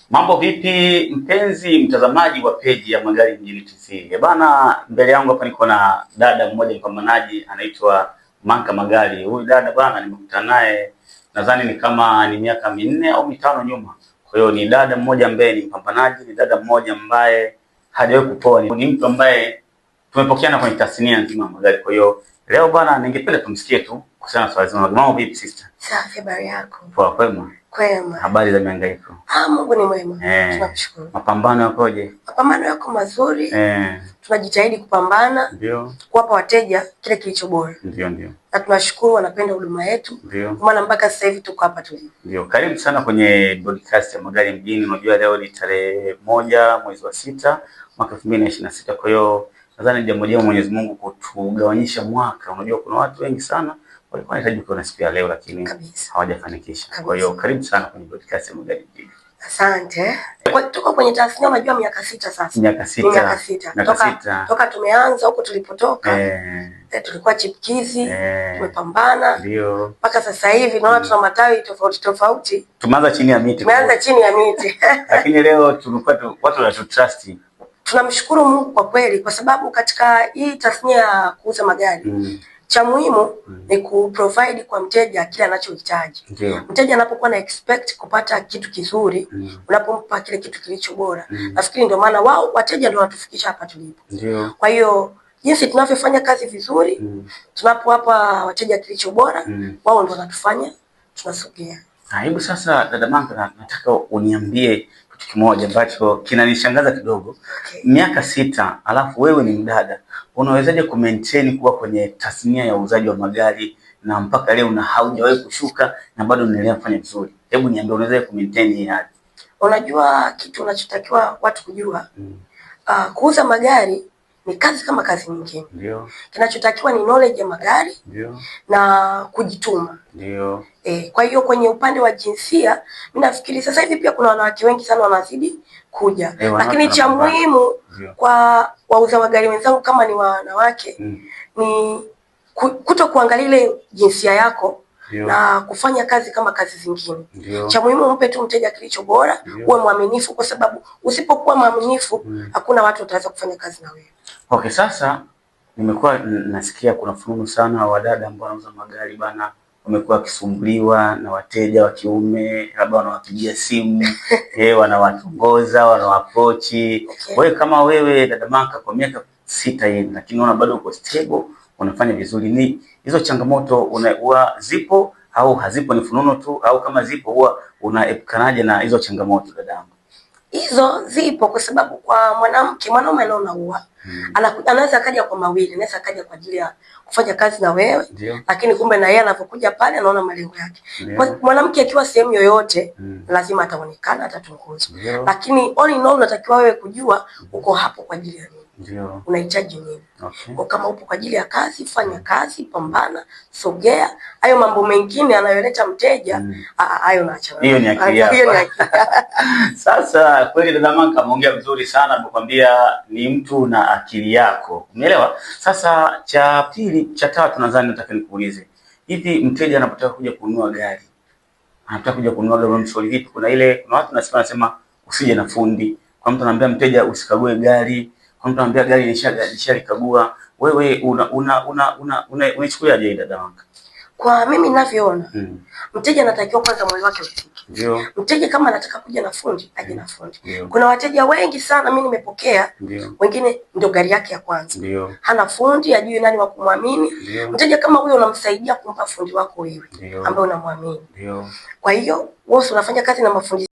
Mambo vipi mpenzi mtazamaji wa peji ya Magari Mjini TV. Bana, mbele yangu hapa niko na dada mmoja mpambanaji anaitwa Manka Magari. Huyu dada bana nimekutana naye nadhani ni kama ni miaka 4 au 5 nyuma. Kwa hiyo ni dada mmoja ambaye ni mpambanaji, ni dada mmoja ambaye hajawahi kupoa. Ni mtu ambaye tumepokeana kwenye tasnia nzima ya magari. Kwa hiyo leo bana ningependa tumsikie tu kuhusiana na swali zima. Mambo vipi sister? Safi, habari yako? Poa, kwema. Kwema. Habari za mihangaiko? Mungu ni mwema. Tunashukuru. Mapambano yakoje? Mapambano yako mazuri. Tunajitahidi kupambana. Ndio. Kuwapa wateja kile kilicho bora. Ndio. Na tunashukuru wanapenda huduma yetu. Ndio. Kwa maana mpaka sasa hivi tuko hapa tulipo. Ndio. Karibu sana kwenye broadcast ya Magari Mjini. Unajua leo ni tarehe 1 mwezi wa 6 mwaka 2026. Kwa hiyo nadhani jambo jema Mwenyezi Mungu kutugawanyisha mwaka. Unajua kuna watu wengi sana walikuwa wanahitaji kuona siku ya leo lakini hawajafanikisha. Kwa hiyo karibu sana kwenye broadcast ya Magari Mjini. Asante. Tuko kwenye tasnia unajua miaka 6 sasa. Miaka 6. Toka tumeanza huko tulipotoka. Tulikuwa chipkizi, tumepambana. Ndio. Mpaka sasa hivi naona tuna matawi tofauti. Tumeanza chini ya miti. Lakini leo tumekuwa watu wanatutrust. Tunamshukuru Mungu kwa kweli kwa sababu katika hii tasnia ya kuuza magari cha muhimu ni kuprovide kwa mteja kile anachohitaji. Mteja anapokuwa na expect kupata kitu kizuri, unapompa kile kitu kilicho bora. Nafikiri ndio maana wao wateja ndio wanatufikisha hapa tulipo. Kwa hiyo jinsi tunavyofanya kazi vizuri, tunapowapa wateja kilicho bora, wao ndio wanatufanya tunasogea. Hebu sasa dada Manka, nataka uniambie kitu kimoja ambacho kinanishangaza kidogo. Miaka 6 alafu wewe ni mdada. Unawezaje kumaintain kuwa kwenye tasnia ya uuzaji wa magari na mpaka leo na haujawahi kushuka na bado unaendelea kufanya vizuri? Hebu niambie unawezaje kumaintain hii hali? Unajua kitu unachotakiwa watu kujua. Kuuza magari ni kazi kama kazi nyingine. Ndio. Kinachotakiwa ni knowledge ya magari. Ndio. Na kujituma. Ndio. Kwa hiyo kwenye upande wa jinsia, mimi nafikiri sasa hivi pia kuna wanawake wengi sana wanazidi kuja. Lakini cha muhimu kwa wauza magari wenzangu kama ni wanawake ni kutokuangalia ile jinsia yako na kufanya kazi kama kazi zingine. Cha muhimu mpe tu mteja kilicho bora, uwe mwaminifu kwa sababu usipokuwa mwaminifu hakuna watu wataweza kufanya kazi na wewe. Okay, sasa nimekuwa nasikia kuna fununu sana wadada ambao wanauza magari bana wamekuwa wakisumbuliwa na wateja wa kiume, labda wanawapigia simu, wanawatongoza, wanawaapproach. Wewe kama wewe dada Manka kwa miaka 6 hivi lakini unaona bado uko stable, unafanya vizuri, ni hizo changamoto huwa zipo au hazipo, ni fununu tu, au kama zipo huwa unaepukanaje na hizo changamoto dadangu? Hizo zipo kwa sababu kwa mwanaume anaona huwa anaweza kaja kwa mawili, anaweza kaja kwa ajili ya kufanya kazi na wewe, lakini kumbe na yeye anapokuja pale anaona malengo yake. Kwa mwanamke akiwa sehemu yoyote lazima ataonekana, atatunguzwa. Lakini all in all unatakiwa wewe kujua uko hapo kwa ajili ya nini. Unahitaji nini? Kwa kama upo kwa ajili ya kazi, fanya kazi, pambana, sogea. Hayo mambo mengine anayoleta mteja, hayo naacha. Hiyo ni akili yako. Sasa kweli dada Manka ameongea vizuri sana, amekwambia ni mtu na akili yako. Umeelewa? Sasa cha pili, cha tatu nadhani nataka nikuulize. Hivi mteja anapotaka kuja kununua gari, anataka kuja kununua gari unamshauri vipi? Kuna watu nasikia wanasema usije na fundi. Kwa mtu anamwambia mteja usikague gari. Kwa mtu anambia gari nishalikagua. Wewe unachukuliaje dada Manka? Kwa mimi ninavyoona, mteja anatakiwa kwanza moyo wake utike. Mteja kama anataka kuja na fundi, aje na fundi. Kuna wateja wengi sana mimi nimepokea, wengine ndio gari yake ya kwanza. Hana fundi, ajui nani wa kumwamini. Mteja kama huyo unamsaidia kumpa fundi wako wewe ambaye unamwamini. Kwa hiyo wewe unafanya kazi na mafundi